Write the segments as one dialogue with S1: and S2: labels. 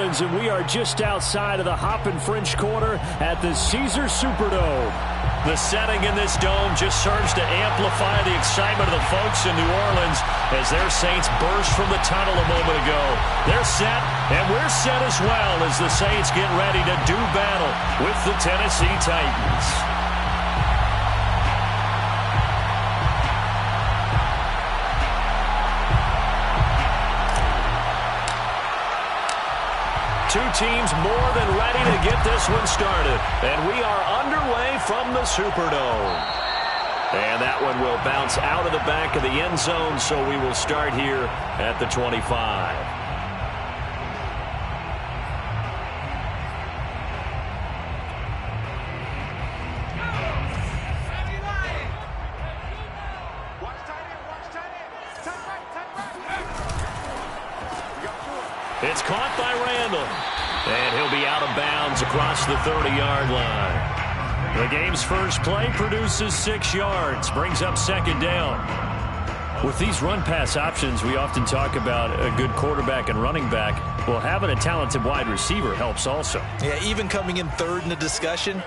S1: Orleans, and we are just outside of the Hoppin' French Quarter at the Caesars Superdome. The setting in this dome just serves to amplify the excitement of the folks in New Orleans as their Saints burst from the tunnel a moment ago. They're set, and we're set as well as the Saints get ready to do battle with the Tennessee Titans. Two teams more than ready to get this one started. And we are underway from the Superdome. And that one will bounce out of the back of the end zone, so we will start here at the 25. It's caught by Randall. And he'll be out of bounds across the 30-yard line. The game's first play produces 6 yards, brings up second down. With these run-pass options, we often talk about a good quarterback and running back. Well, having a talented wide receiver helps also.
S2: Yeah, even coming in third in the discussion,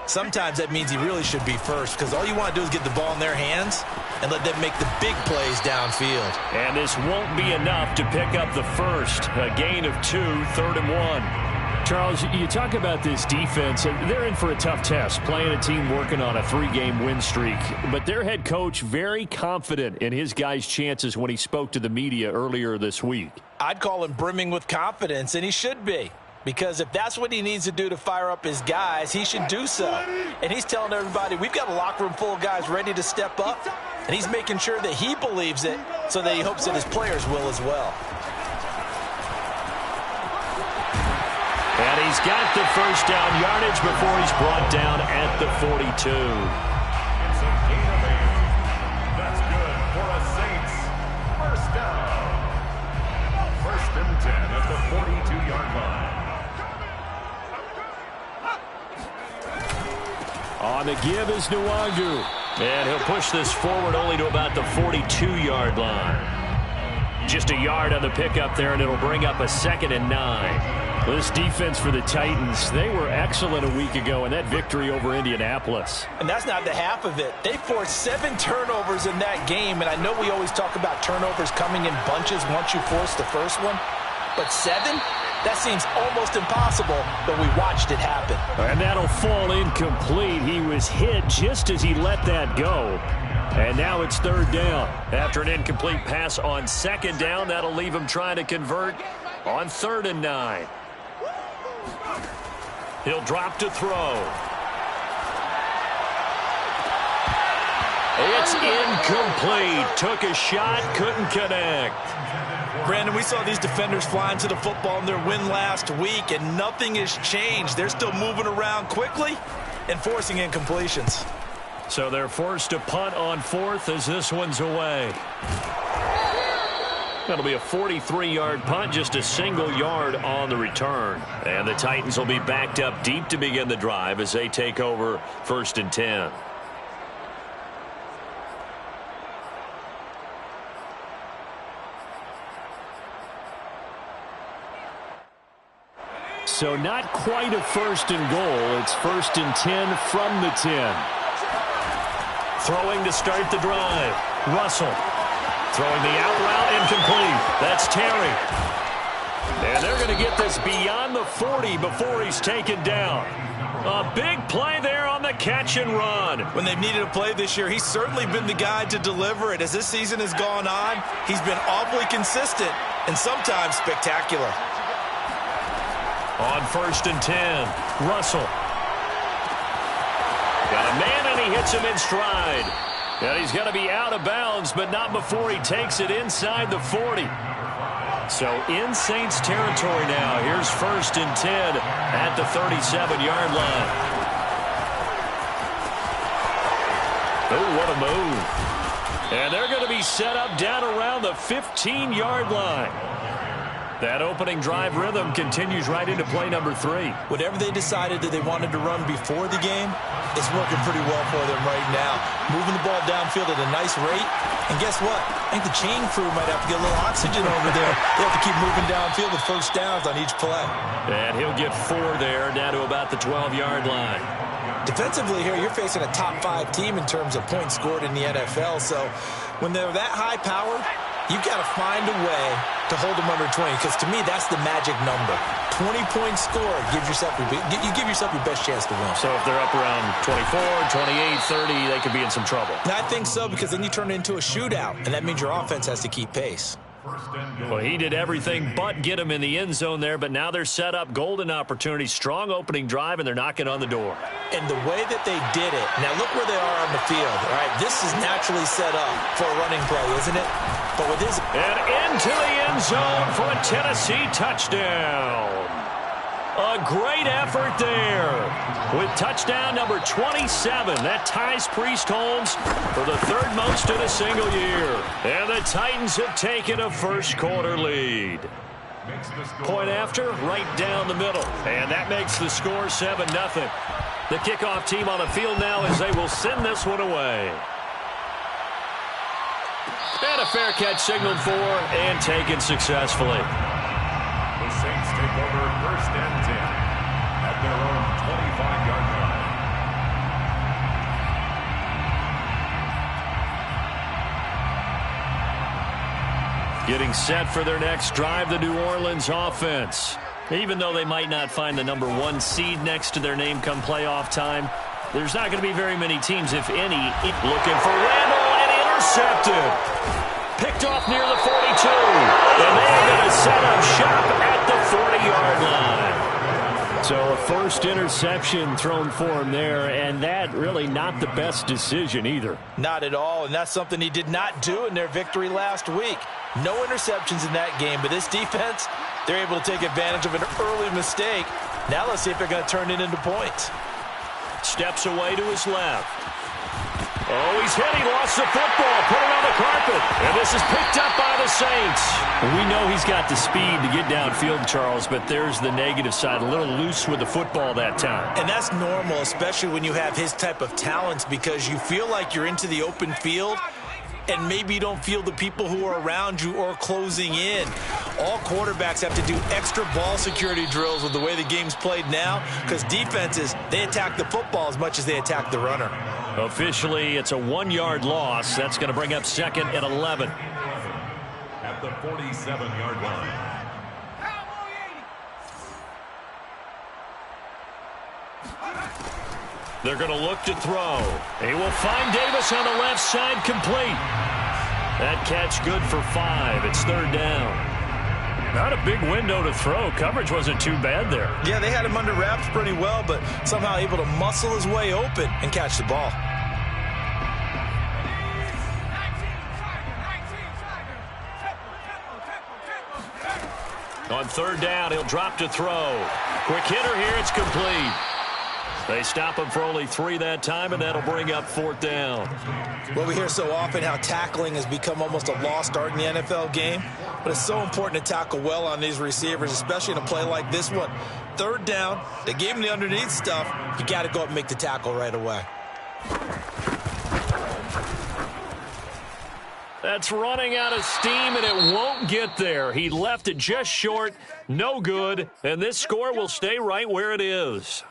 S2: sometimes that means he really should be first because all you want to do is get the ball in their hands and let them make the big plays downfield.
S1: And this won't be enough to pick up the first. A gain of 2, 3rd and 1. Charles, you talk about this defense. They're in for a tough test, playing a team working on a 3-game win streak. But their head coach very confident in his guys' chances when he spoke to the media earlier this week.
S2: I'd call him brimming with confidence, and he should be. Because if that's what he needs to do to fire up his guys, he should do so. And he's telling everybody, we've got a locker room full of guys ready to step up. And he's making sure that he believes it so that he hopes that his players will as well.
S1: And he's got the first down yardage before he's brought down at the 42.
S3: It's a gain of 8. That's good for a Saints first down. First and 10 at the 42-yard line.
S1: On the give is Nwangu. And he'll push this forward only to about the 42-yard line. Just a yard on the pickup there, and it'll bring up a 2nd and 9. This defense for the Titans, they were excellent a week ago in that victory over Indianapolis.
S2: And that's not the half of it. They forced 7 turnovers in that game, and I know we always talk about turnovers coming in bunches once you force the first one. But 7? That seems almost impossible, but we watched it happen.
S1: And that'll fall incomplete. He was hit just as he let that go. And now it's 3rd down. After an incomplete pass on 2nd down, that'll leave him trying to convert on 3rd and 9. He'll drop to throw. It's incomplete. Took a shot, couldn't connect.
S2: Brandon, we saw these defenders flying to the football in their win last week, and nothing has changed. They're still moving around quickly and forcing incompletions.
S1: So they're forced to punt on 4th as this one's away. That'll be a 43-yard punt, just a single yard on the return. And the Titans will be backed up deep to begin the drive as they take over 1st and 10. So not quite a 1st and goal. It's 1st and 10 from the 10. Throwing to start the drive. Russell. Throwing the out route, incomplete. That's Terry. And they're going to get this beyond the 40 before he's taken down. A big play there on the catch and run.
S2: When they've needed a play this year, he's certainly been the guy to deliver it. As this season has gone on, he's been awfully consistent and sometimes spectacular.
S1: On 1st and 10, Russell. Got a man, and he hits him in stride. And he's going to be out of bounds, but not before he takes it inside the 40. So in Saints territory now. Here's 1st and 10 at the 37-yard line. Oh, what a move. And they're going to be set up down around the 15-yard line. That opening drive rhythm continues right into play number 3.
S2: Whatever they decided that they wanted to run before the game, it's working pretty well for them right now. Moving the ball downfield at a nice rate. And guess what? I think the chain crew might have to get a little oxygen over there. They have to keep moving downfield with first downs on each play.
S1: And he'll get 4 there, down to about the 12-yard line.
S2: Defensively here, you're facing a top-5 team in terms of points scored in the NFL. So when they're that high power, you've got to find a way to hold them under 20, because to me, that's the magic number. 20-point score gives yourself you give yourself your best chance to win.
S1: So if they're up around 24, 28, 30, they could be in some trouble.
S2: I think so, because then you turn it into a shootout, and that means your offense has to keep pace.
S1: Well, he did everything but get him in the end zone there, but now they're set up. Golden opportunity, strong opening drive, and they're knocking on the door.
S2: And the way that they did it, now look where they are on the field. All right, this is naturally set up for a running play, isn't it? But with his...
S1: And into the end zone for a Tennessee touchdown. A great effort there with touchdown number 27. That ties Priest-Holmes for the 3rd most in a single year. And the Titans have taken a first-quarter lead. Point after, right down the middle. And that makes the score 7-0. The kickoff team on the field now as they will send this one away. And a fair catch signaled for and taken successfully.
S3: The Saints take over 1st and 10 at their own 25-yard line.
S1: Getting set for their next drive, the New Orleans offense. Even though they might not find the number 1 seed next to their name come playoff time, there's not going to be very many teams, if any. Looking for Randall, and intercepted. Picked off near the 42. And they're going to set up shop at the 40-yard line. So a first interception thrown for him there, and that really not the best decision either.
S2: Not at all, and that's something he did not do in their victory last week. No interceptions in that game, but this defense, they're able to take advantage of an early mistake. Now let's see if they're going to turn it into points.
S1: Steps away to his left. Oh, he's hit. He lost the football. Put it on the carpet. And this is picked up by the Saints. We know he's got the speed to get downfield, Charles, but there's the negative side. A little loose with the football that time.
S2: And that's normal, especially when you have his type of talents, because you feel like you're into the open field and maybe you don't feel the people who are around you or closing in. All quarterbacks have to do extra ball security drills with the way the game's played now, because defenses, they attack the football as much as they attack the runner.
S1: Officially, it's a 1-yard loss. That's going to bring up 2nd and 11.
S3: At the 47-yard line.
S1: They're going to look to throw. He will find Davis on the left side, complete. That catch good for 5. It's 3rd down. Not a big window to throw. Coverage wasn't too bad there.
S2: Yeah, they had him under wraps pretty well, but somehow able to muscle his way open and catch the ball.
S1: On 3rd down, he'll drop to throw. Quick hitter here, it's complete. They stop him for only 3 that time, and that'll bring up 4th down.
S2: Well, we hear so often how tackling has become almost a lost art in the NFL game, but it's so important to tackle well on these receivers, especially in a play like this one. 3rd down, they gave him the underneath stuff. You got to go up and make the tackle right away.
S1: That's running out of steam, and it won't get there. He left it just short, no good, and this score will stay right where it is.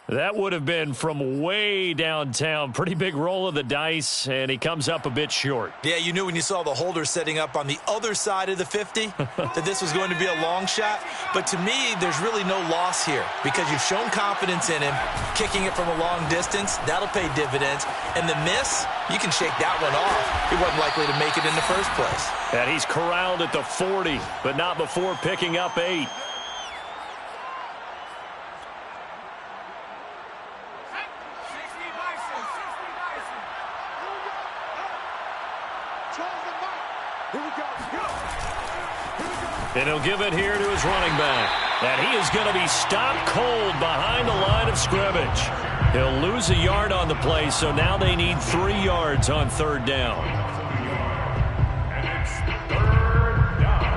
S1: That would have been from way downtown. Pretty big roll of the dice, and he comes up a bit short.
S2: Yeah, you knew when you saw the holder setting up on the other side of the 50 that this was going to be a long shot. But to me, there's really no loss here because you've shown confidence in him. Kicking it from a long distance, that'll pay dividends. And the miss, you can shake that one off. He wasn't likely to make it in the first place.
S1: And he's corralled at the 40, but not before picking up 8. And he'll give it here to his running back. And he is going to be stopped cold behind the line of scrimmage. He'll lose a yard on the play, so now they need 3 yards on 3rd down.
S3: And it's 3rd down.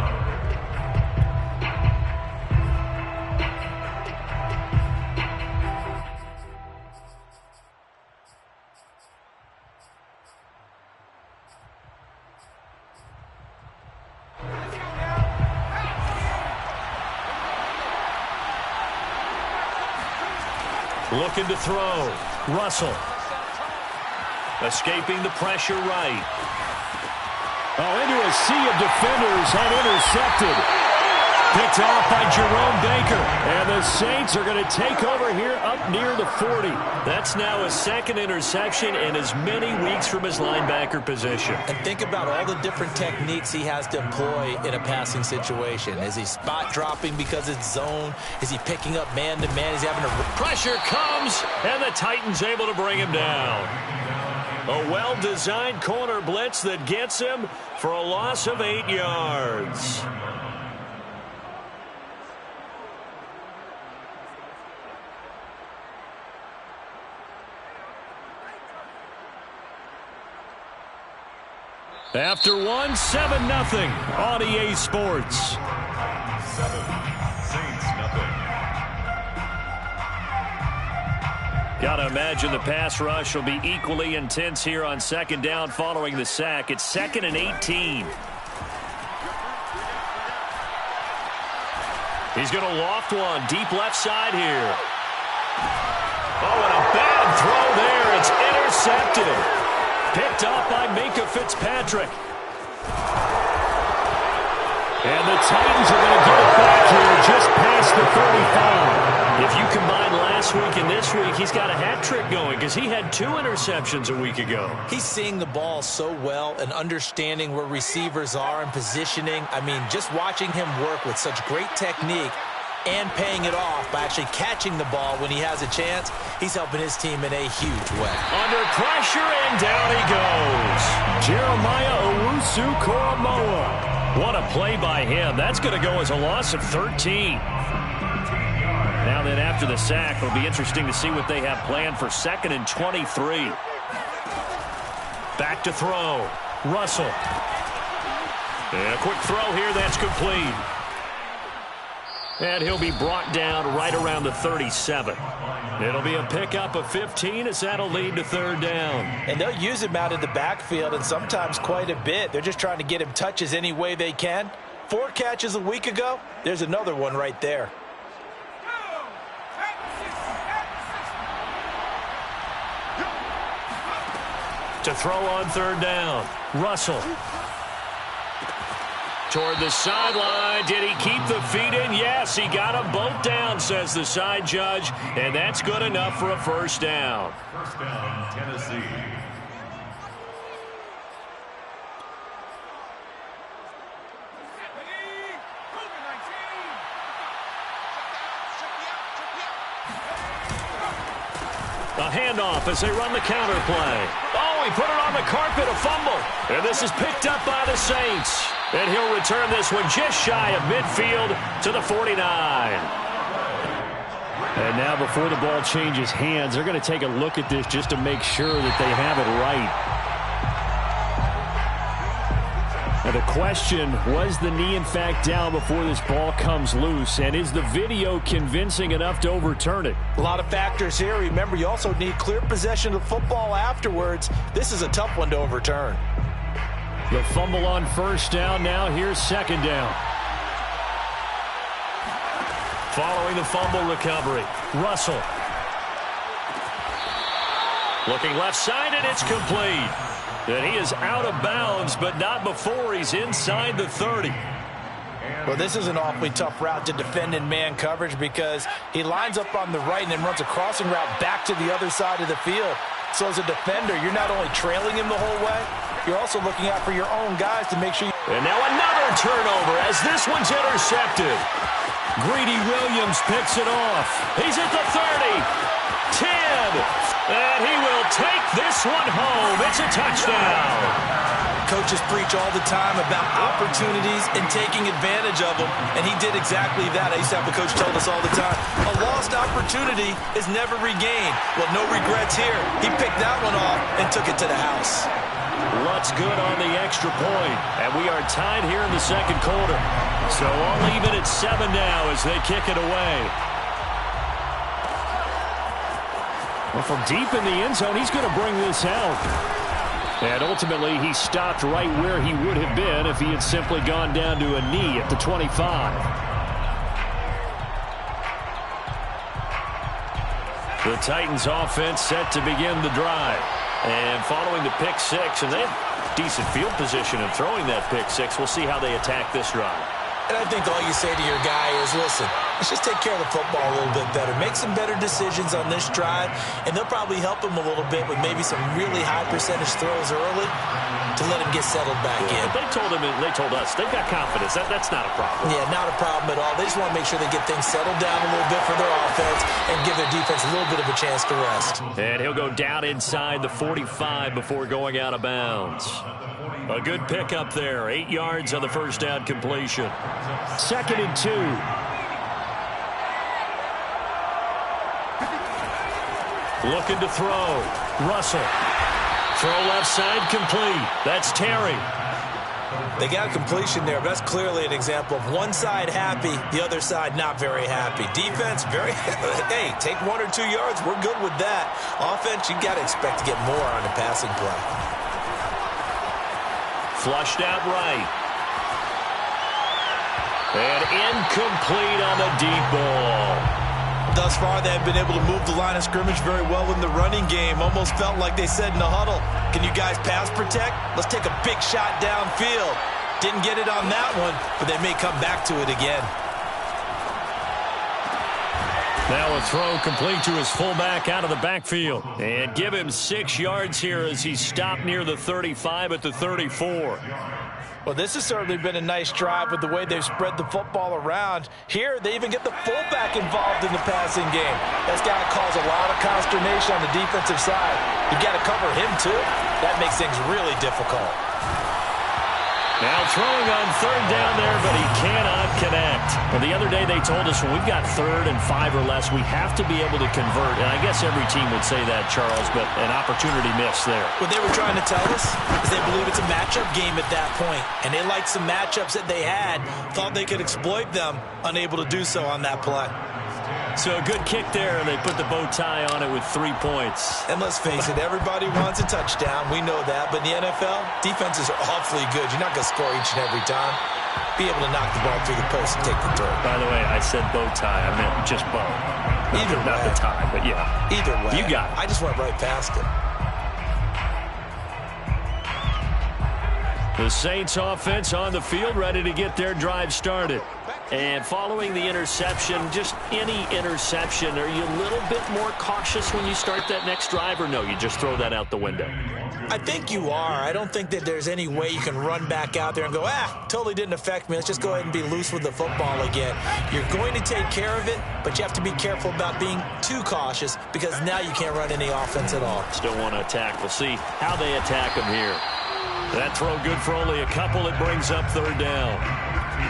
S1: Looking to throw. Russell. Escaping the pressure right.
S4: Oh, into a sea of defenders and intercepted. Picked off by Jerome Baker. And the Saints are going to take over here up near the 40.
S1: That's now his second interception in as many weeks from his linebacker position.
S2: And think about all the different techniques he has to employ in a passing situation. Is he spot dropping because it's zone? Is he picking up man-to-man? Is he having a...
S1: Pressure comes, and the Titans able to bring him down. A well-designed corner blitz that gets him for a loss of 8 yards.
S4: After one, 7-0 on EA Sports.
S3: 7, Saints nothing.
S1: Gotta imagine the pass rush will be equally intense here on second down following the sack. It's 2nd and 18. He's going to loft one deep left side here. Oh, and a bad throw there. It's intercepted. Picked off by Minkah Fitzpatrick.
S4: And the Titans are going to get it back here just past the 35.
S1: If you combine last week and this week, he's got a hat trick going because he had 2 interceptions a week ago.
S2: He's seeing the ball so well and understanding where receivers are and positioning. I mean, just watching him work with such great technique and paying it off by actually catching the ball when he has a chance, he's helping his team in a huge way.
S1: Under pressure, and down he goes.
S4: Jeremiah Owusu-Koramoah.
S1: What a play by him. That's going to go as a loss of 13. Now then, after the sack, it'll be interesting to see what they have planned for 2nd and 23. Back to throw. Russell. And a quick throw here. That's complete. And he'll be brought down right around the 37. It'll be a pickup of 15 as that'll lead to 3rd down.
S2: And they'll use him out in the backfield and sometimes quite a bit. They're just trying to get him touches any way they can. 4 catches a week ago. There's another one right there.
S1: To throw on 3rd down. Russell. Toward the sideline. Did he keep the feet in? Yes, he got them both down, says the side judge. And that's good enough for a 1st down.
S3: 1st down, Tennessee.
S1: A handoff as they run the counter play. Oh, he put it on the carpet, a fumble. And this is picked up by the Saints. And he'll return this one just shy of midfield to the 49.
S4: And now before the ball changes hands, they're going to take a look at this just to make sure that they have it right. Now the question, was the knee in fact down before this ball comes loose? And is the video convincing enough to overturn it?
S2: A lot of factors here. Remember, you also need clear possession of the football afterwards. This is a tough one to overturn.
S4: The fumble on 1st down. Now here's 2nd down.
S1: Following the fumble recovery, Russell. Looking left side, and it's complete. And he is out of bounds, but not before he's inside the 30.
S2: Well, this is an awfully tough route to defend in man coverage because he lines up on the right and then runs a crossing route back to the other side of the field. So as a defender, you're not only trailing him the whole way, you're also looking out for your own guys to make sure you...
S1: And now another turnover as this one's intercepted. Greedy Williams picks it off. He's at the 30, 10, and he will take this one home. It's a touchdown.
S2: Coaches preach all the time about opportunities and taking advantage of them, and he did exactly that. I used to have a coach tell us all the time, a lost opportunity is never regained. Well, no regrets here. He picked that one off and took it to the house.
S1: Lutz good on the extra point, and we are tied here in the 2nd quarter. So all even at 7 now as they kick it away.
S4: Well, from deep in the end zone, he's going to bring this out. And ultimately, he stopped right where he would have been if he had simply gone down to a knee at the 25. The Titans offense set to begin the drive. And following the pick six, and they have decent field position in throwing that pick six. We'll see how they attack this drive.
S2: And I think all you say to your guy is, listen, let's just take care of the football a little bit better. Make some better decisions on this drive, and they'll probably help him a little bit with maybe some really high percentage throws early to let him get settled back in.
S4: But they told us they've got confidence. That's not a problem.
S2: Yeah, not a problem at all. They just want to make sure they get things settled down a little bit for their offense and give their defense a little bit of a chance to rest.
S4: And he'll go down inside the 45 before going out of bounds. A good pickup there. 8 yards on the first down completion. 2nd and 2. Looking to throw. Russell. Throw left side complete. That's Terry.
S2: They got a completion there, but that's clearly an example of one side happy, the other side not very happy. Defense, very, hey, take 1 or 2 yards. We're good with that. Offense, you got to expect to get more on the passing play.
S4: Flushed out right. And incomplete on the deep ball.
S2: Thus far, they have been able to move the line of scrimmage very well in the running game. Almost felt like they said in the huddle, can you guys pass protect? Let's take a big shot downfield. Didn't get it on that one, but they may come back to it again.
S4: Now a throw complete to his fullback out of the backfield. And give him 6 yards here as he stopped near the 35 at the 34.
S2: Well, this has certainly been a nice drive with the way they've spread the football around. Here, they even get the fullback involved in the passing game. That's got to cause a lot of consternation on the defensive side. You've got to cover him, too. That makes things really difficult.
S4: Now throwing on 3rd down there, but he cannot connect. Well, the other day they told us when we've got 3rd and 5 or less, we have to be able to convert. And I guess every team would say that, Charles, but an opportunity missed there.
S2: What they were trying to tell us is they believe it's a matchup game at that point. And they liked some matchups that they had, thought they could exploit them, unable to do so on that play.
S4: So a good kick there, and they put the bow tie on it with 3 points.
S2: And let's face it, everybody wants a touchdown. We know that. But in the NFL, defenses are awfully good. You're not going to score each and every time. Be able to knock the ball through the post and take the throw.
S4: By the way, I said bow tie. I meant just bow.
S2: Either way.
S4: Not the tie, but yeah.
S2: Either way.
S4: You got it.
S2: I just went right past it.
S4: The Saints offense on the field, ready to get their drive started. And following the interception, just any interception, are you a little bit more cautious when you start that next drive, or no, you just throw that out the window?
S2: I think you are. I don't think that there's any way you can run back out there and go, totally didn't affect me. Let's just go ahead and be loose with the football again. You're going to take care of it, but you have to be careful about being too cautious because now you can't run any offense at all.
S4: Still want to attack. We'll see how they attack them here. That throw good for only a couple. It brings up 3rd down.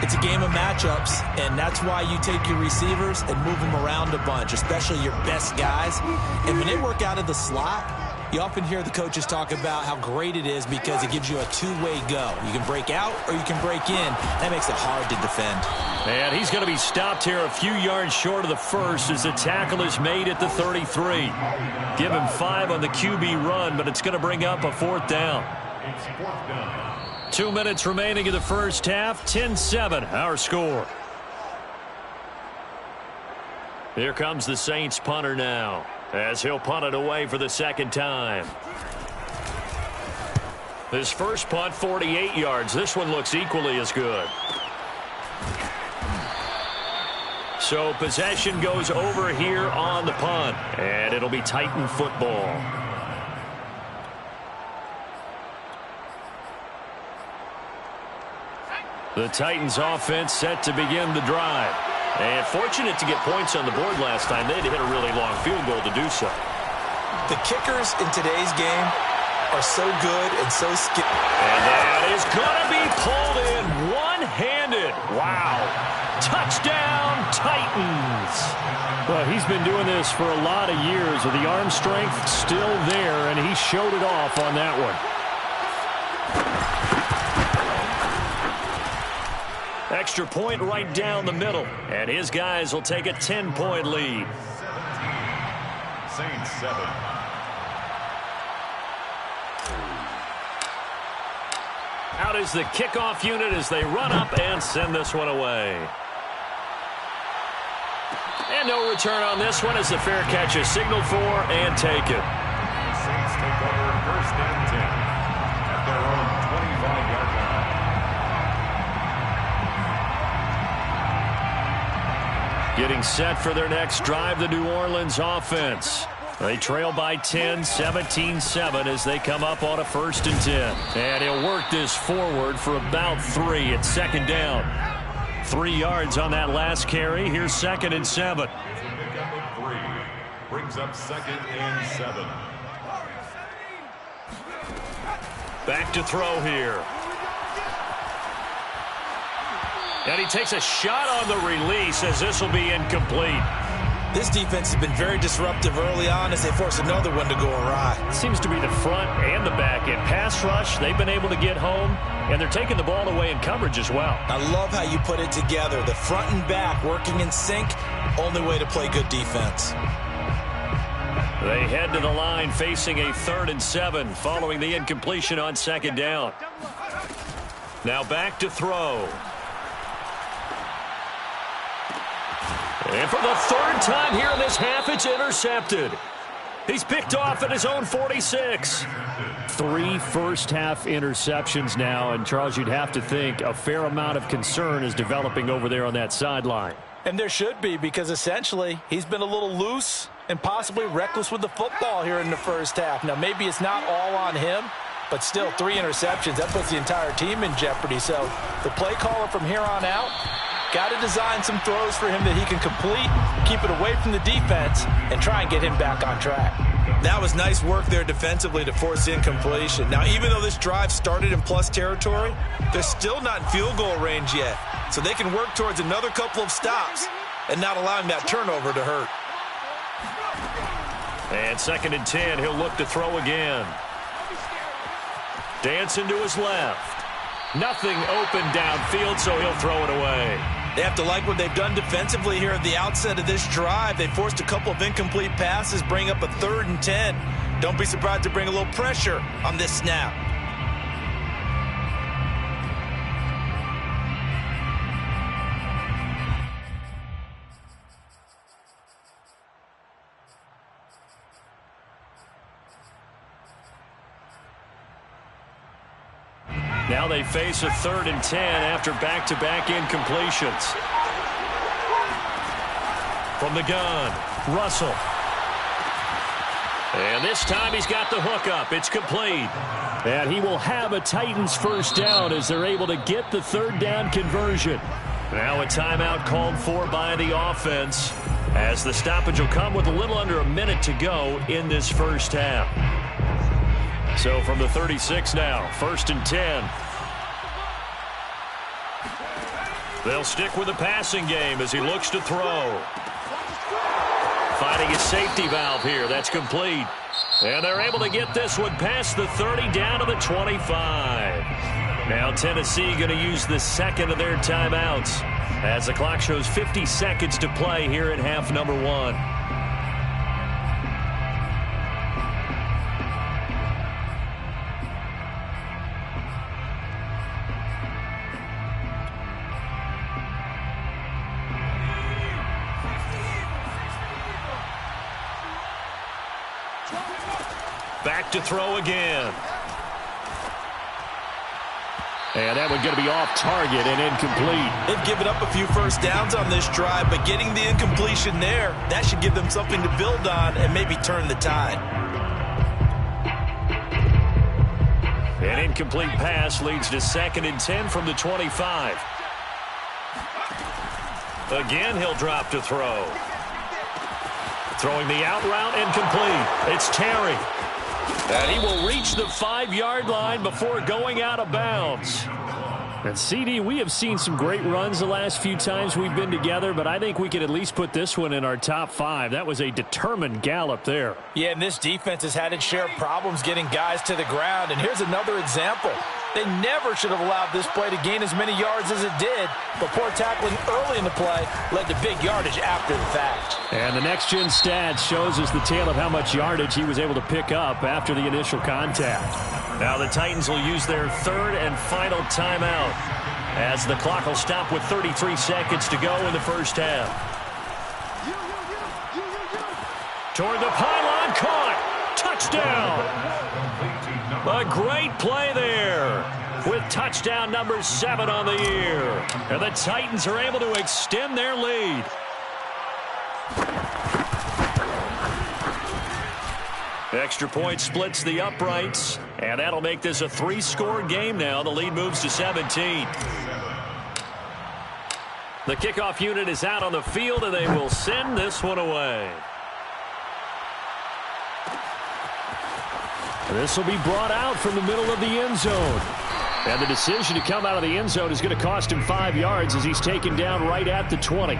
S2: It's a game of matchups, and that's why you take your receivers and move them around a bunch, especially your best guys. And when they work out of the slot, you often hear the coaches talk about how great it is because it gives you a two-way go. You can break out or you can break in. That makes it hard to defend.
S4: And he's going to be stopped here a few yards short of the first as the tackle is made at the 33. Give him 5 on the QB run, but it's going to bring up a 4th down. 2 minutes remaining in the first half. 10-7, our score. Here comes the Saints punter now, as he'll punt it away for the 2nd time. His first punt, 48 yards. This one looks equally as good. So possession goes over here on the punt, and it'll be Titan football. The Titans offense set to begin the drive. And fortunate to get points on the board last time. They had to hit a really long field goal to do so.
S2: The kickers in today's game are so good and so skilled.
S4: And that is going to be pulled in one-handed. Wow. Touchdown, Titans. Well, he's been doing this for a lot of years with the arm strength still there, and he showed it off on that one. Extra point right down the middle. And his guys will take a 10-point lead.
S3: Saints 7.
S4: Out is the kickoff unit as they run up and send this one away. And no return on this one as the fair catch is signaled for and taken.
S3: The Saints take over first and 10 at their own 25-yard line.
S4: Getting set for their next drive, the New Orleans offense. They trail by 10, 17-7 as they come up on a 1st and 10. And he'll work this forward for about 3 at 2nd down. 3 yards on that last carry. Here's 2nd and 7.
S3: Pickup of 3 brings up 2nd and 7.
S4: Back to throw here. And he takes a shot on the release as this will be incomplete.
S2: This defense has been very disruptive early on as they force another one to go awry.
S4: Seems to be the front and the back end. Pass rush, they've been able to get home, and they're taking the ball away in coverage as well.
S2: I love how you put it together. The front and back working in sync, only way to play good defense.
S4: They head to the line facing a 3rd and 7 following the incompletion on 2nd down. Now back to throw. And for the 3rd time here in this half, it's intercepted. He's picked off at his own 46. 3 first-half interceptions now, and Charles, you'd have to think a fair amount of concern is developing over there on that sideline.
S2: And there should be, because essentially he's been a little loose and possibly reckless with the football here in the first half. Now, maybe it's not all on him, but still 3 interceptions. That puts the entire team in jeopardy. So the play caller from here on out got to design some throws for him that he can complete, keep it away from the defense, and try and get him back on track. That was nice work there defensively to force incompletion. Now, even though this drive started in plus territory, they're still not in field goal range yet. So they can work towards another couple of stops and not allowing that turnover to hurt.
S4: And 2nd and 10, he'll look to throw again. Dancing to his left. Nothing open downfield, so he'll throw it away.
S2: They have to like what they've done defensively here at the outset of this drive. They forced a couple of incomplete passes, bring up a 3rd and 10. Don't be surprised to bring a little pressure on this snap.
S4: Now they face a 3rd and 10 after back-to-back incompletions. From the gun, Russell. And this time he's got the hook up. It's complete. And he will have a Titans 1st down as they're able to get the 3rd down conversion. Now a timeout called for by the offense as the stoppage will come with a little under a minute to go in this first half. So from the 36 now, 1st and 10. They'll stick with the passing game as he looks to throw. Finding his safety valve here. That's complete. And they're able to get this one past the 30 down to the 25. Now Tennessee going to use the 2nd of their timeouts as the clock shows 50 seconds to play here in half number 1. Back to throw again. And that one's going to be off target and incomplete.
S2: They've given up a few first downs on this drive, but getting the incompletion there, that should give them something to build on and maybe turn the tide.
S4: An incomplete pass leads to 2nd and 10 from the 25. Again, he'll drop to throw. Throwing the out route incomplete. It's Terry. And he will reach the 5-yard line before going out of bounds. And CD, we have seen some great runs the last few times we've been together, but I think we could at least put this one in our top 5. That was a determined gallop there.
S2: Yeah, and this defense has had its share of problems getting guys to the ground. And here's another example. They never should have allowed this play to gain as many yards as it did, but poor tackling early in the play led to big yardage after the fact.
S4: And the next-gen stats shows us the tale of how much yardage he was able to pick up after the initial contact. Now the Titans will use their 3rd and final timeout as the clock will stop with 33 seconds to go in the first half. toward the pylon, caught. Touchdown. A great play there with touchdown number 7 on the year. And the Titans are able to extend their lead. Extra point splits the uprights, and that'll make this a 3-score game now. The lead moves to 17. The kickoff unit is out on the field, and they will send this one away. This will be brought out from the middle of the end zone. And the decision to come out of the end zone is going to cost him 5 yards as he's taken down right at the 20.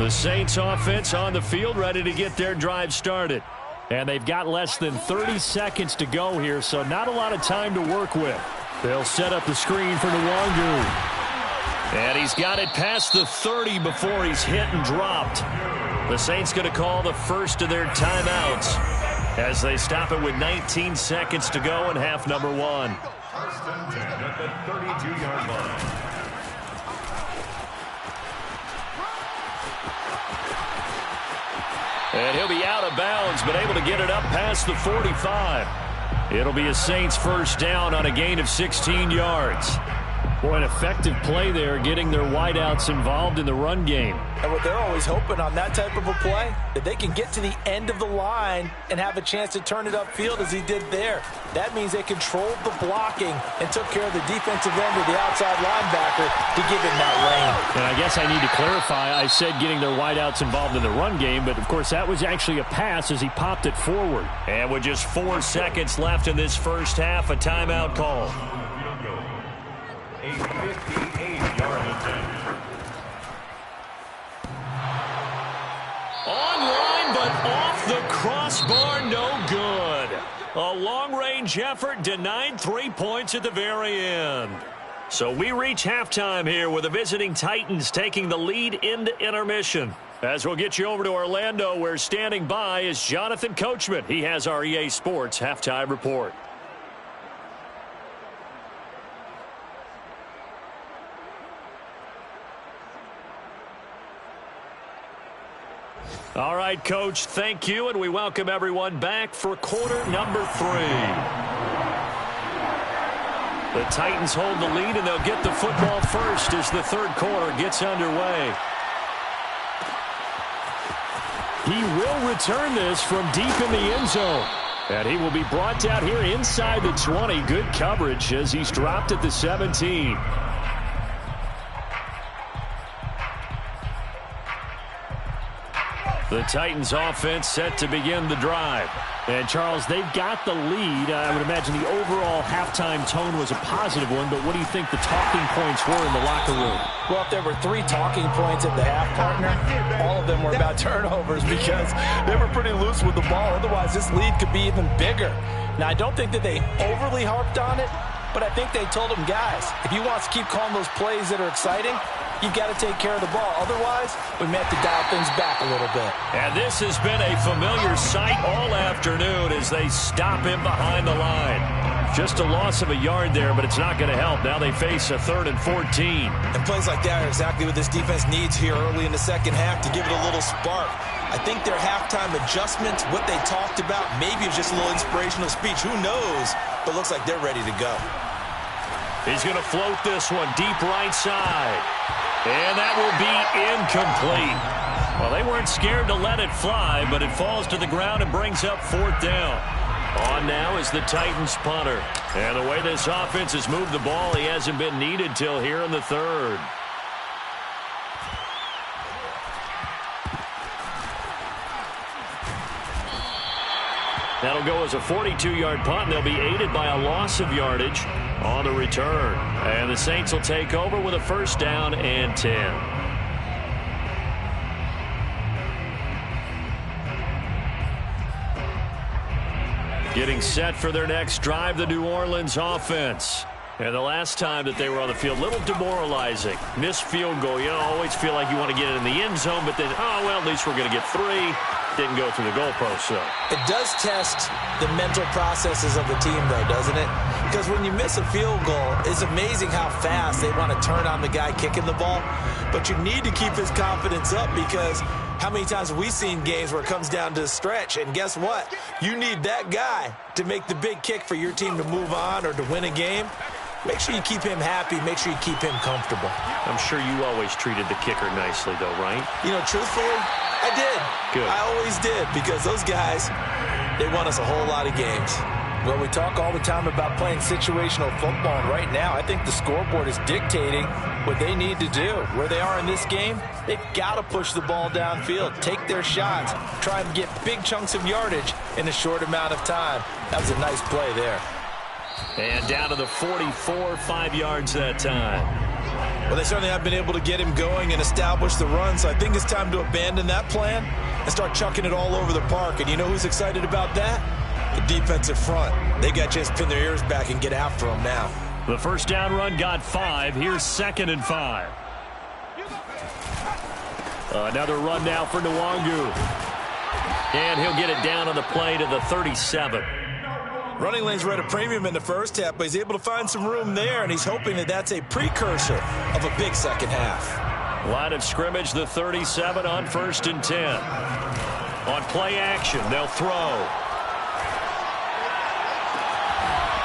S4: The Saints offense on the field ready to get their drive started. And they've got less than 30 seconds to go here, so not a lot of time to work with. They'll set up the screen for Nwangu. And he's got it past the 30 before he's hit and dropped. The Saints going to call the first of their timeouts as they stop it with 19 seconds to go in half number 1.
S3: First and 10 at the 32-yard line.
S4: And he'll be out of bounds, but able to get it up past the 45. It'll be a Saints first down on a gain of 16 yards. Boy, an effective play there, getting their wideouts involved in the run game.
S2: And what they're always hoping on that type of a play, that they can get to the end of the line and have a chance to turn it upfield as he did there. That means they controlled the blocking and took care of the defensive end of the outside linebacker to give him that lane.
S4: And I guess I need to clarify, I said getting their wideouts involved in the run game, but of course that was actually a pass as he popped it forward. And with just 4 seconds left in this first half, a timeout call.
S3: A 58-yard attempt.
S4: Online, but off the crossbar, no good. A long-range effort denied 3 points at the very end. So we reach halftime here with the visiting Titans taking the lead into intermission. As we'll get you over to Orlando, where standing by is Jonathan Coachman. He has our EA Sports halftime report. All right, Coach, thank you, and we welcome everyone back for quarter number 3. The Titans hold the lead, and they'll get the football first as the third quarter gets underway. He will return this from deep in the end zone, and he will be brought down here inside the 20. Good coverage as he's dropped at the 17. The Titans offense set to begin the drive. And, Charles, they've got the lead. I would imagine the overall halftime tone was a positive one, but what do you think the talking points were in the locker room?
S2: Well, if there were 3 talking points at the half, partner, all of them were about turnovers because they were pretty loose with the ball. Otherwise, this lead could be even bigger. Now, I don't think that they overly harped on it, but I think they told them, guys, if you want to keep calling those plays that are exciting, you've got to take care of the ball. Otherwise, we may have to dial things back a little bit. And this has been a familiar sight all afternoon as they stop him behind the line. Just a loss of a yard there, but it's not going to help. Now they face a 3rd and 14. And plays like that are exactly what this defense needs here early in the second half to give it a little spark. I think their halftime adjustments, what they talked about, maybe it's just a little inspirational speech. Who knows? But looks like they're ready to go.
S4: He's going to float this one deep right side. And that will be incomplete. Well, they weren't scared to let it fly, but it falls to the ground and brings up 4th down. On now is the Titans punter. And the way this offense has moved the ball, he hasn't been needed till here in the 3rd. That'll go as a 42-yard punt, and they'll be aided by a loss of yardage on the return. And the Saints will take over with a first down and 10. Getting set for their next drive, the New Orleans offense. And the last time that they were on the field, a little demoralizing. Missed field goal. You always feel like you want to get it in the end zone, but then, oh, well, at least we're going to get 3. Didn't go through the goalpost, so.
S2: It does test the mental processes of the team, though, doesn't it? Because when you miss a field goal, it's amazing how fast they want to turn on the guy kicking the ball. But you need to keep his confidence up, because how many times have we seen games where it comes down to a stretch? And guess what? You need that guy to make the big kick for your team to move on or to win a game. Make sure you keep him happy. Make sure you keep him comfortable.
S4: I'm sure you always treated the kicker nicely, though, right?
S2: You know, truthfully, I did.
S4: Good.
S2: I always did, because those guys, they won us a whole lot of games. Well, we talk all the time about playing situational football, and right now I think the scoreboard is dictating what they need to do. Where they are in this game, they've got to push the ball downfield, take their shots, try and get big chunks of yardage in a short amount of time. That was a nice play there.
S4: And down to the 44, 5 yards that time.
S2: Well, they certainly have been able to get him going and establish the run, so I think it's time to abandon that plan and start chucking it all over the park. And you know who's excited about that? The defensive front. They got a chance to pin their ears back and get after him now.
S4: The first down run got 5. Here's 2nd and 5. Another run now for Nwangu. And he'll get it down on the play to the 37.
S2: Running lanes were at a premium in the first half, but he's able to find some room there, and he's hoping that that's a precursor of a big second half.
S4: Line of scrimmage, the 37 on 1st and 10. On play action, they'll throw.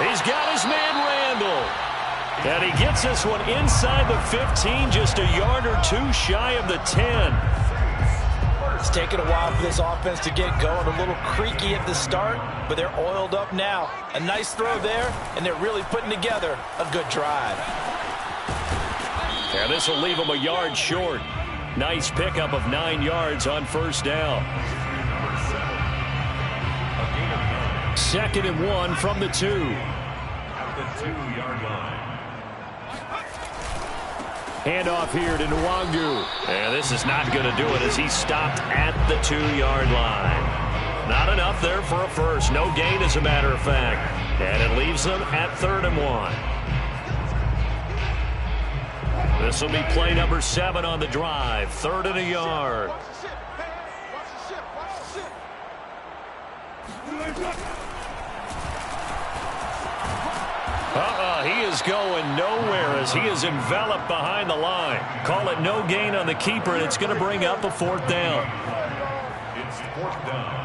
S4: He's got his man Randall. And he gets this one inside the 15, just a yard or two shy of the 10.
S2: It's taken a while for this offense to get going. A little creaky at the start, but they're oiled up now. A nice throw there, and they're really putting together a good drive.
S4: And this will leave them a yard short. Nice pickup of 9 yards on 1st down. 2nd and 1 from the 2.
S3: At the 2-yard line.
S4: Handoff here to Nwangu. And this is not going to do it as he's stopped at the 2-yard line. Not enough there for a first. No gain, as a matter of fact. And it leaves them at 3rd and 1. This will be play number 7 on the drive. 3rd and a yard. He is going nowhere as he is enveloped behind the line. Call it no gain on the keeper, and it's going to bring up a 4th down.
S3: It's 4th down.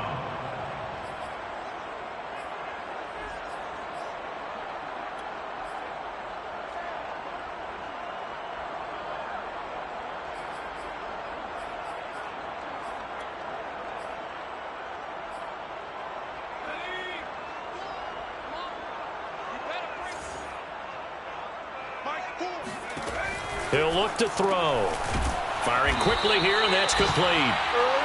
S4: He'll look to throw. Firing quickly here, and that's complete.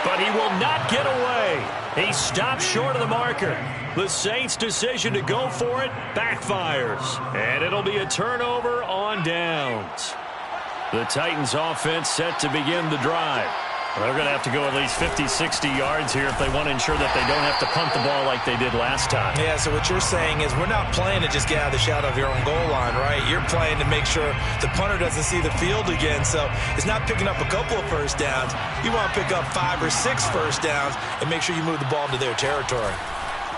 S4: But he will not get away. He stops short of the marker. The Saints' decision to go for it backfires. And it'll be a turnover on downs. The Titans' offense set to begin the drive. They're going to have to go at least 50, 60 yards here if they want to ensure that they don't have to punt the ball like they did last time.
S2: Yeah, so what you're saying is we're not playing to just get out of the shadow of your own goal line, right? You're playing to make sure the punter doesn't see the field again. So it's not picking up a couple of first downs. You want to pick up 5 or 6 first downs and make sure you move the ball into their territory.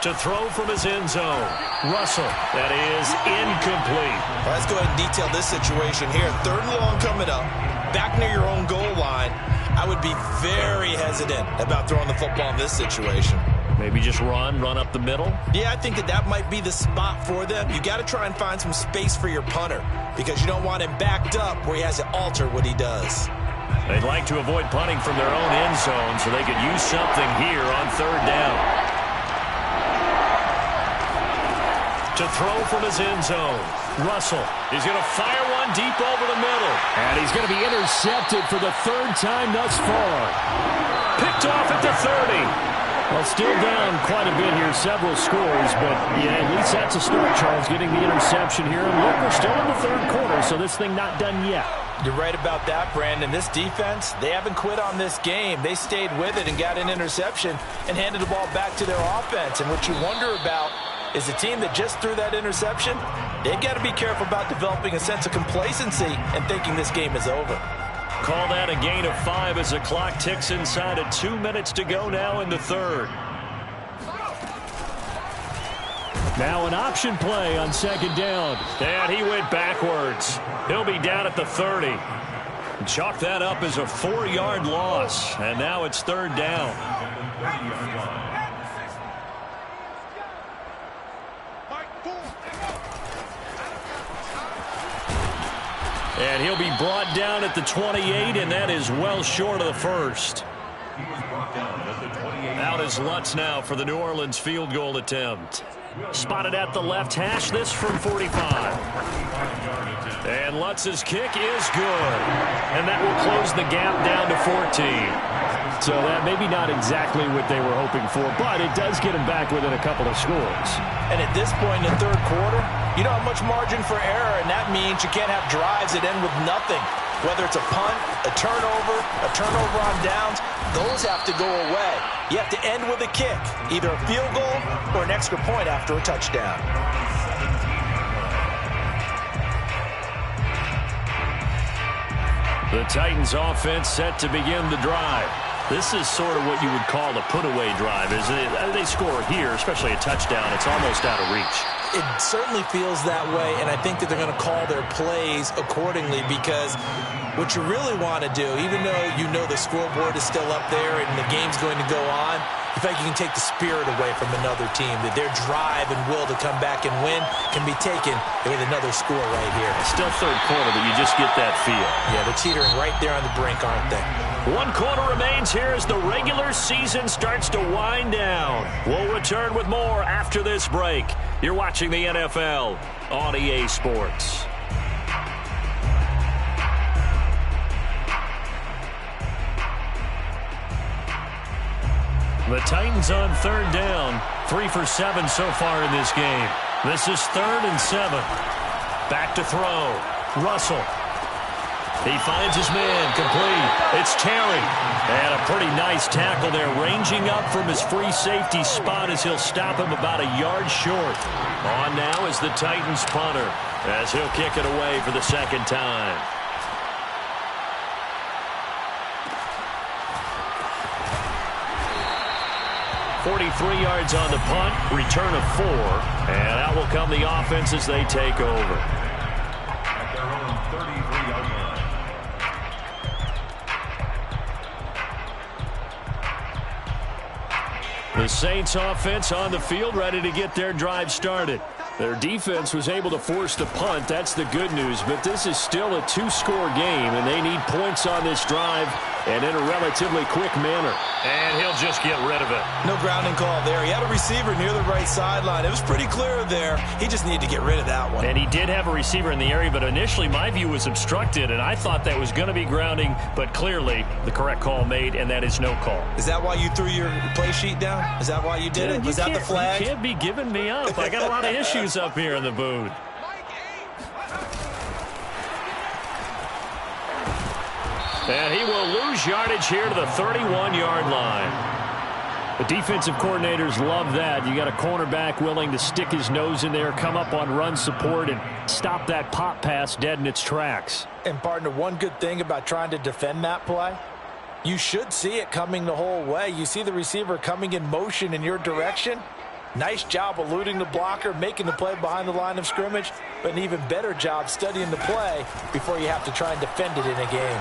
S4: To throw from his end zone. Russell. That is incomplete.
S2: Well, let's go ahead and detail this situation here. 3rd and long coming up. Back near your own goal line. I would be very hesitant about throwing the football in this situation.
S4: Maybe just run up the middle?
S2: Yeah, I think that might be the spot for them. You got to try and find some space for your punter because you don't want him backed up where he has to alter what he does.
S4: They'd like to avoid punting from their own end zone so they could use something here on 3rd down. To throw from his end zone. Russell is going to fire one deep over the middle. And he's going to be intercepted for the 3rd time thus far. Picked off at the 30. Well, still down quite a bit here, several scores. But, yeah, at least that's a start, Charles, getting the interception here. And look, we're still in the 3rd quarter, so this thing not done yet.
S2: You're right about that, Brandon. This defense, they haven't quit on this game. They stayed with it and got an interception and handed the ball back to their offense. And what you wonder about is the team that just threw that interception, they've got to be careful about developing a sense of complacency and thinking this game is over.
S4: Call that a gain of 5 as the clock ticks inside of 2 minutes to go now in the 3rd. Now an option play on second down. And he went backwards. He'll be down at the 30. Chalk that up as a 4-yard loss. And now it's third down. And he'll be brought down at the 28, and that is well short of the first. Out is Lutz now for the New Orleans field goal attempt. Spotted at the left hash, this from 45. And Lutz's kick is good. And that will close the gap down to 14. So that maybe not exactly what they were hoping for, but it does get them back within a couple of scores. And at this point in the third quarter, you don't have much margin for error, and that means you can't have drives that end with nothing. Whether it's a punt, a turnover on downs, those have to go away. You have to end with a kick, either a field goal or an extra point after a touchdown. The Titans offense set to begin the drive. This is sort of what you would call a put-away drive. They score here, especially a touchdown, it's almost out of reach. It certainly feels that way, and I think that they're going to call their plays accordingly, because what you really want to do, even though you know the scoreboard is still up there and the game's going to go on, in fact, you can take the spirit away from another team, that their drive and will to come back and win can be taken with another score right here. Still third quarter, but you just get that feel. Yeah, they're teetering right there on the brink, aren't they? 1 quarter remains here as the regular season starts to wind down. We'll return with more after this break. You're watching the NFL on EA Sports. The Titans on third down. 3 for 7 so far in this game. This is 3rd and 7. Back to throw. Russell. He finds his man, complete. It's Terry. And a pretty nice tackle there, ranging up from his free safety spot as he'll stop him about a yard short. On now is the Titans punter, as he'll kick it away for the second time. 43 yards on the punt, return of 4, and out will come the offense as they take over.
S3: At their own 33-yard line.
S4: The Saints offense on the field, ready to get their drive started. Their defense was able to force the punt. That's the good news, but this is still a 2-score game, and they need points on this drive and in a relatively quick manner. And he'll just get rid of it.
S2: No grounding call there. He had a receiver near the right sideline. It was pretty clear there. He just needed to get rid of that one.
S4: And he did have a receiver in the area, but initially my view was obstructed, and I thought that was going to be grounding, but clearly the correct call made, and that is no call.
S2: Is that why you threw your play sheet down? Is that why you did it? Was that the flag?
S4: You can't be giving me up. I got a lot of issues up here in the booth. And he will lose yardage here to the 31-yard line. The defensive coordinators love that. You got a cornerback willing to stick his nose in there, come up on run support, and stop that pop pass dead in its tracks.
S2: And, partner, one good thing about trying to defend that play, you should see it coming the whole way. You see the receiver coming in motion in your direction. Nice job eluding the blocker, making the play behind the line of scrimmage, but an even better job studying the play before you have to try and defend it in a game.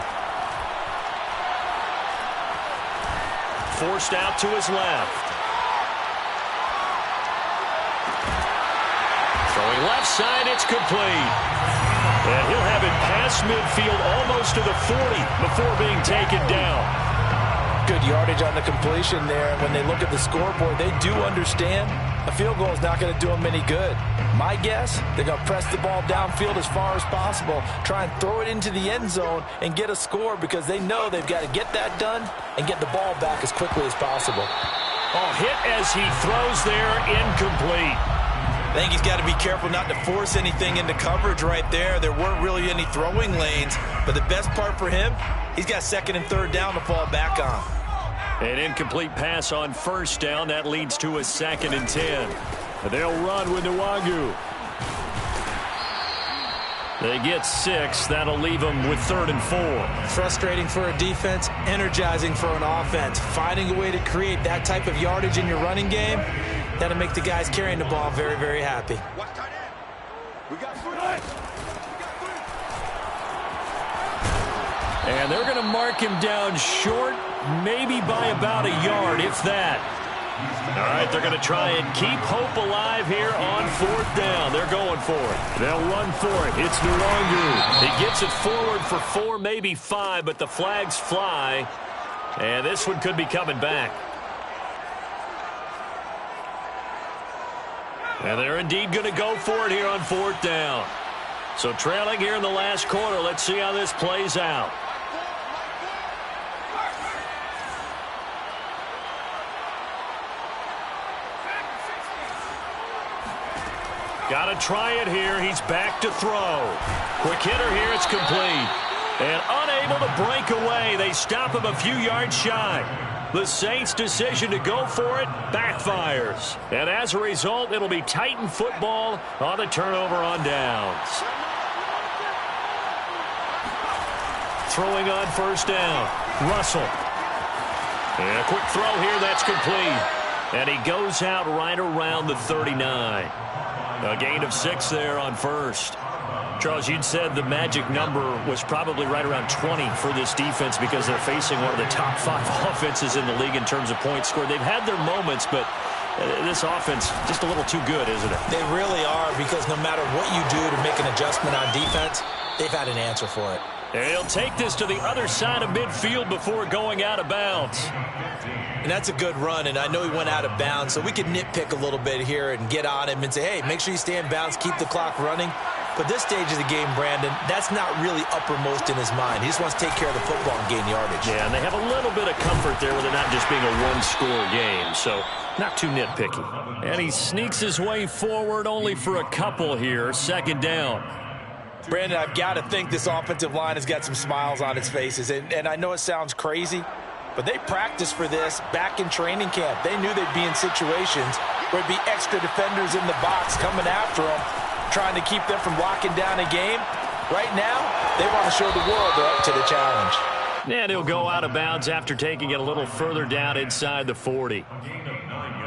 S4: Forced out to his left. Throwing left side, it's complete. And he'll have it past midfield almost to the 40 before being taken down.
S2: Good yardage on the completion there. And when they look at the scoreboard, they do understand a field goal is not going to do them any good. My guess, they're going to press the ball downfield as far as possible, try and throw it into the end zone and get a score, because they know they've got to get that done and get the ball back as quickly as possible.
S4: Oh, hit as he throws there, incomplete.
S2: I think he's got to be careful not to force anything into coverage right there. There weren't really any throwing lanes, but the best part for him, he's got 2nd and 3rd down to fall back on.
S4: An incomplete pass on 1st down. That leads to a 2nd and 10. They'll run with Nwangu. They get 6. That'll leave them with 3rd and 4.
S2: Frustrating for a defense, energizing for an offense. Finding a way to create that type of yardage in your running game, That'll make the guys carrying the ball very, very happy.
S4: And they're going to mark him down short, maybe by about a yard, if that. All right, they're going to try and keep hope alive here on 4th down. They're going for it. They'll run for it. It's Nwangu. He gets it forward for 4, maybe 5, but the flags fly. And this one could be coming back. And they're indeed going to go for it here on 4th down. So trailing here in the last quarter. Let's see how this plays out. Got to try it here. He's back to throw. Quick hitter here. It's complete. And unable to break away. They stop him a few yards shy. The Saints' decision to go for it backfires. And as a result, it'll be Titan football on the turnover on downs. Throwing on 1st down. Russell. And a quick throw here. That's complete. And he goes out right around the 39. A gain of 6 there on 1st. Charles, you'd said the magic number was probably right around 20 for this defense because they're facing one of the top 5 offenses in the league in terms of points scored. They've had their moments, but this offense just a little too good, isn't it?
S2: They really are, because no matter what you do to make an adjustment on defense, they've had an answer for it.
S4: And he'll take this to the other side of midfield before going out of bounds.
S2: And that's a good run, and I know he went out of bounds, so we could nitpick a little bit here and get on him and say, hey, make sure you stay in bounds, keep the clock running. But this stage of the game, Brandon, that's not really uppermost in his mind. He just wants to take care of the football and gain yardage.
S4: Yeah, and they have a little bit of comfort there with it not just being a one-score game, so not too nitpicky. And he sneaks his way forward only for a couple here. 2nd down.
S2: Brandon, I've got to think this offensive line has got some smiles on its faces. And I know it sounds crazy, but they practiced for this back in training camp. They knew they'd be in situations where it'd be extra defenders in the box coming after them, trying to keep them from locking down a game. Right now, they want to show the world they're up to the challenge.
S4: And he'll go out of bounds after taking it a little further down inside the 40.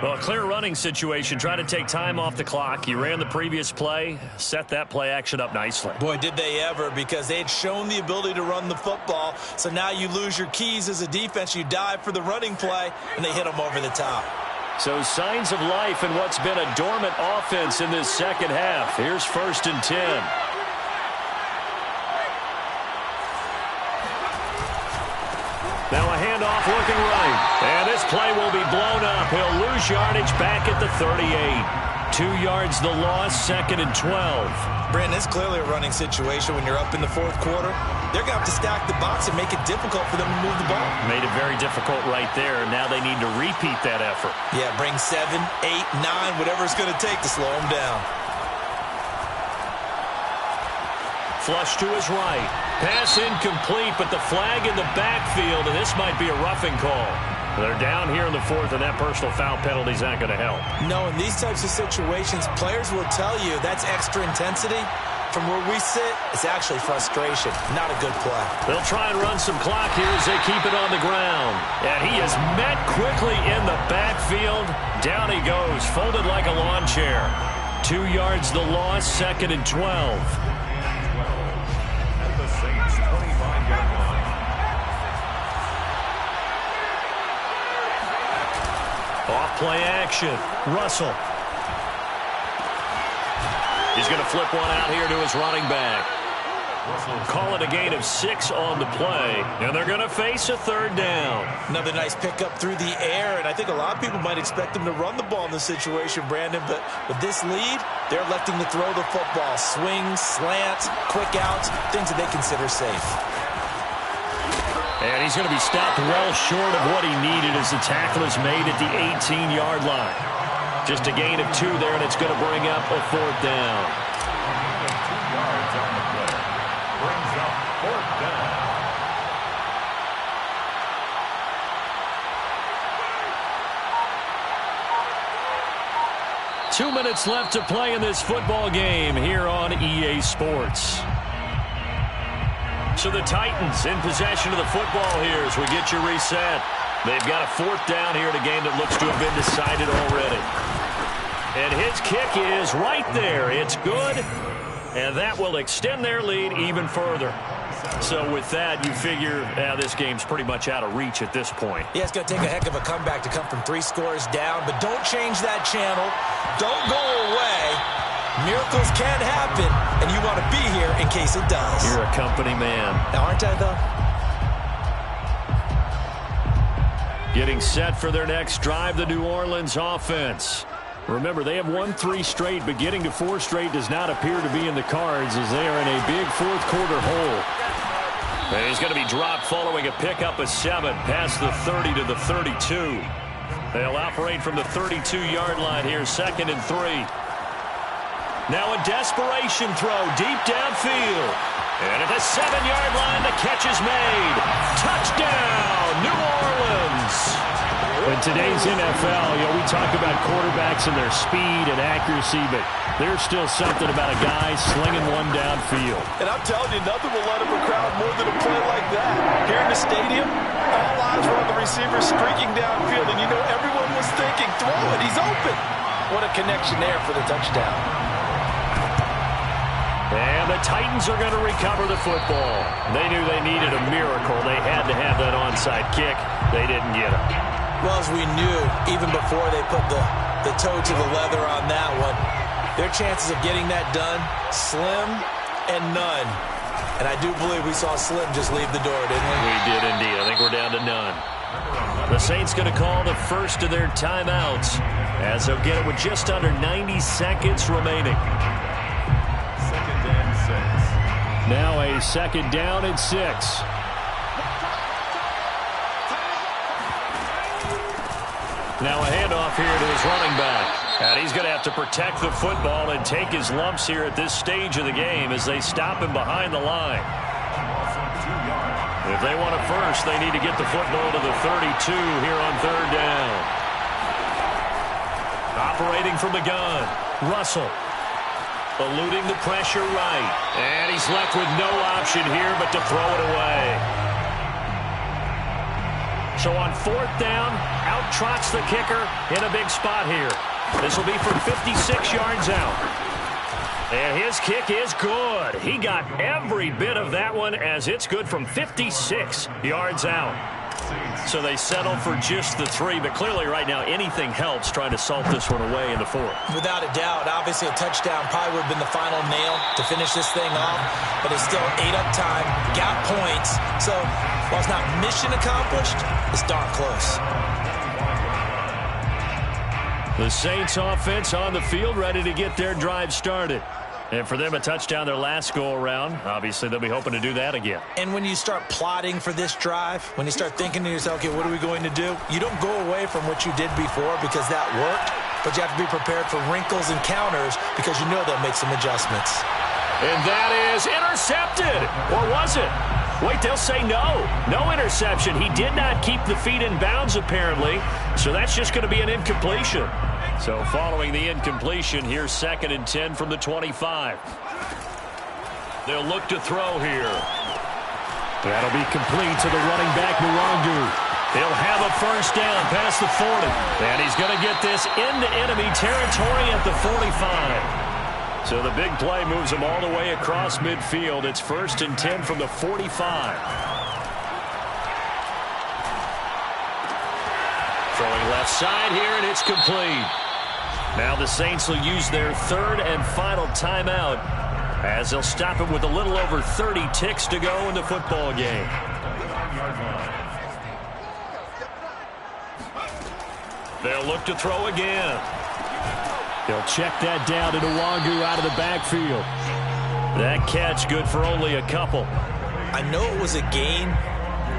S4: Well, a clear running situation. Try to take time off the clock. You ran the previous play, set that play action up nicely.
S2: Boy, did they ever, because they had shown the ability to run the football. So now you lose your keys as a defense. You dive for the running play, and they hit them over the top.
S4: So signs of life in what's been a dormant offense in this second half. Here's 1st and 10. Now a handoff looking right. And this play will be blown up. He'll lose yardage back at the 38. 2 yards the loss, 2nd and 12.
S2: Brandon, it's clearly a running situation when you're up in the 4th quarter. They're going to have to stack the box and make it difficult for them to move the ball.
S4: Made it very difficult right there. Now they need to repeat that effort.
S2: Yeah, bring 7, 8, 9, whatever it's going to take to slow them down.
S4: Flush to his right. Pass incomplete, but the flag in the backfield, and this might be a roughing call. They're down here in the 4th, and that personal foul penalty is not going to help.
S2: No, in these types of situations, players will tell you that's extra intensity. From where we sit, it's actually frustration. Not a good play.
S4: They'll try and run some clock here as they keep it on the ground. And he is met quickly in the backfield. Down he goes, folded like a lawn chair. 2 yards the loss, 2nd and 12.
S3: At the Saints' 25-yard line.
S4: Off play action. Russell. He's going to flip one out here to his running back. Call it a gain of 6 on the play. And they're going to face a 3rd down.
S2: Another nice pickup through the air, and I think a lot of people might expect them to run the ball in this situation, Brandon, but with this lead, they're electing to throw the football. Swings, slants, quick outs, things that they consider safe.
S4: And he's going to be stopped well short of what he needed as the tackle is made at the 18-yard line. Just a gain of 2 there, and it's going to bring up a 4th down.
S3: 2 yards on the play. Brings up 4th down.
S4: Two minutes left to play in this football game here on EA Sports. So the Titans in possession of the football here as we get you reset. They've got a 4th down here in a game that looks to have been decided already.
S1: And his kick is right there. It's good, and that will extend their lead even further. So with that, you figure this game's pretty much out of reach at this point.
S2: Yeah, it's going to take a heck of a comeback to come from 3 scores down, but don't change that channel. Don't go away. Miracles can happen, and you want to be here in case it does.
S1: You're a company man.
S2: Now, aren't I, though?
S1: Getting set for their next drive, the New Orleans offense. Remember, they have won 3 straight, but getting to 4 straight does not appear to be in the cards as they are in a big fourth-quarter hole. And he's going to be dropped following a pickup of 7 past the 30 to the 32. They'll operate from the 32-yard line here, 2nd and 3. Now a desperation throw deep downfield. And at the 7-yard line, the catch is made. Touchdown, New Orleans. In today's NFL, we talk about quarterbacks and their speed and accuracy, but there's still something about a guy slinging one downfield.
S2: And I'm telling you, nothing will let up a crowd more than a play like that. Here in the stadium, all eyes were on the receiver streaking downfield, and you know everyone was thinking, throw it, he's open. What a connection there for the touchdown.
S1: And the Titans are going to recover the football. They knew they needed a miracle. They had to have that onside kick. They didn't get it.
S2: Well, as we knew, even before they put the toe to the leather on that one, their chances of getting that done, slim and none. And I do believe we saw Slim just leave the door, didn't we?
S1: We did indeed. I think we're down to none. The Saints going to call the first of their timeouts as they'll get it with just under 90 seconds remaining.
S3: 2nd and 6.
S1: Now a 2nd down and 6. Now a handoff here to his running back. And he's going to have to protect the football and take his lumps here at this stage of the game as they stop him behind the line. If they want it first, they need to get the football to the 32 here on 3rd down. Operating from the gun, Russell. Eluding the pressure right. And he's left with no option here but to throw it away. So on 4th down, out trots the kicker in a big spot here. This will be from 56 yards out. And his kick is good. He got every bit of that one as it's good from 56 yards out. So they settle for just the 3, but clearly right now anything helps trying to salt this one away in the 4th.
S2: Without a doubt, obviously a touchdown probably would have been the final nail to finish this thing off, but it's still ate up time, got points. So while it's not mission accomplished, it's darn close.
S1: The Saints offense on the field ready to get their drive started. And for them, a touchdown their last go-around. Obviously, they'll be hoping to do that again.
S2: And when you start plotting for this drive, when you start thinking to yourself, okay, what are we going to do? You don't go away from what you did before because that worked, but you have to be prepared for wrinkles and counters because you know they'll make some adjustments.
S1: And that is intercepted. Or was it? Wait, they'll say no. No interception. He did not keep the feet in bounds, apparently, so that's just going to be an incompletion. So following the incompletion, here's 2nd and 10 from the 25. They'll look to throw here. That'll be complete to the running back, Nwangu. He'll have a first down past the 40. And he's going to get this into enemy territory at the 45. So the big play moves him all the way across midfield. It's 1st and 10 from the 45. Throwing left side here, and it's complete. Now the Saints will use their 3rd and final timeout as they'll stop it with a little over 30 ticks to go in the football game. They'll look to throw again. They'll check that down to Nwangu out of the backfield. That catch good for only a couple.
S2: I know it was a gain,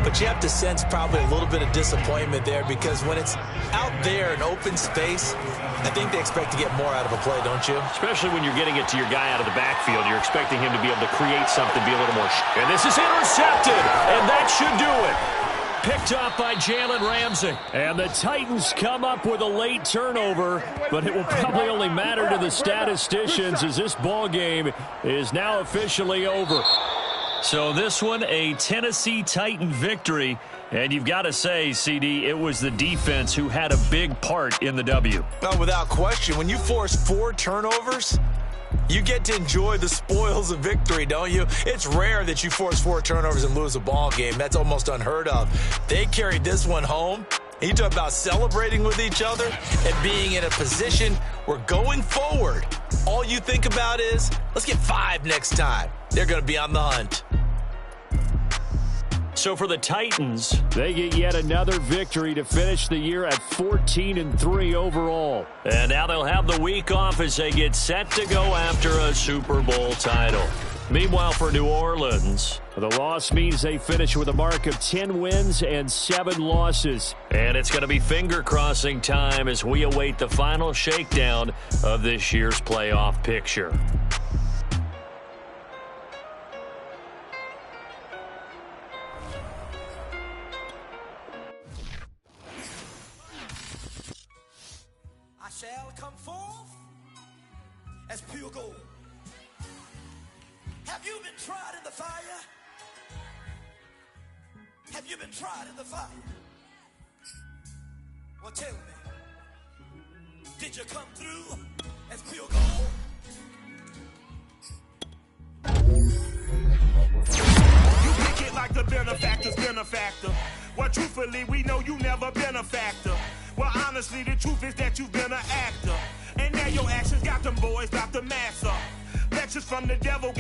S2: but you have to sense probably a little bit of disappointment there because when it's out there in open space, I think they expect to get more out of a play, don't you?
S1: Especially when you're getting it to your guy out of the backfield. You're expecting him to be able to create something, be a little more. And this is intercepted, and that should do it. Picked up by Jalen Ramsey. And the Titans come up with a late turnover, but it will probably only matter to the statisticians as this ball game is now officially over. So this one, a Tennessee Titan victory. And you've got to say, CD, it was the defense who had a big part in the W.
S2: Well, without question, when you force 4 turnovers, you get to enjoy the spoils of victory, don't you? It's rare that you force 4 turnovers and lose a ball game. That's almost unheard of. They carried this one home. And you talk about celebrating with each other and being in a position where going forward, all you think about is, let's get 5 next time. They're going to be on the hunt.
S1: So for the Titans, they get yet another victory to finish the year at 14-3 overall. And now they'll have the week off as they get set to go after a Super Bowl title. Meanwhile, for New Orleans, the loss means they finish with a mark of 10 wins and 7 losses. And it's going to be finger-crossing time as we await the final shakedown of this year's playoff picture.
S5: I shall come forth as pure gold. Have you been tried in the fire? Have you been tried in the fire? Well, tell me, did you come through as pure gold?
S6: You pick it like the benefactor's benefactor. Well, truthfully, we know you never been a factor. Well, honestly, the truth is that you've been an actor. And now your actions got them boys about to mass up. Lectures from the devil.